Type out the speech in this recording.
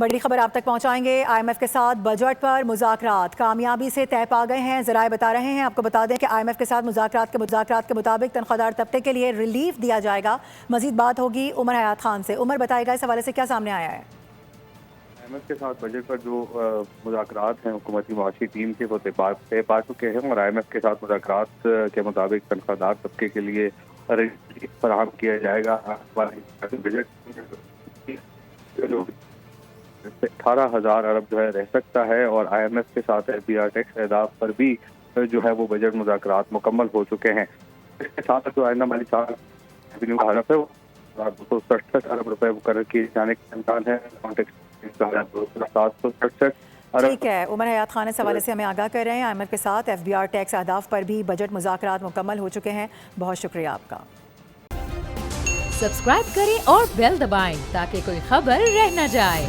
بڑی خبر آپ تک پہنچائیں گے۔ آئی ایم ایف کے ساتھ بجٹ پر مذاکرات کامیابی سے طے پا گئے ہیں، ذرائع بتا رہے ہیں۔ آپ کو بتا دیں کہ آئی ایم ایف کے ساتھ مذاکرات کے مطابق تنخواہ طبقے کے لیے ریلیف دیا جائے گا۔ مزید بات ہوگی عمر حیات خان سے۔ عمر بتائے گا اس حوالے سے کیا سامنے آیا ہے؟ آئی ایم ایف کے ساتھ بجٹ پر جو مذاکرات ہیں حکومتی معاشی ٹیم کے وہ طے پا چکے ہیں، اور آئی ایم ایف کے ساتھ مذاکرات کے مطابق تنخواہ دار طبقے کے لیے ریلیف فراہم کیا جائے گا۔ بجٹ 18,000 ارب جو ہے رہ سکتا ہے، اور آئی ایم ایف کے ساتھ ایف بی آر ٹیکس اہداف پر بھی جو ہے وہ بجٹ مذاکرات مکمل ہو چکے ہیں۔ اس کے ساتھ جو آئندہ مالی سال ریونیو کا ہدف ہے وہ 267 ارب روپے مقرر کیے جانے کا امکان ہے۔ 767 ارب۔ ٹھیک ہے، عمر حیات خان اس حوالے سے ہمیں آگاہ کر رہے ہیں۔ آئی ایم ایف کے ساتھ ایف بی آر ٹیکس اہداف پر بھی بجٹ مذاکرات مکمل ہو چکے ہیں۔ بہت شکریہ آپ کا۔ سبسکرائب کریں اور بیل دبائیں تاکہ کوئی خبر رہ نہ جائے۔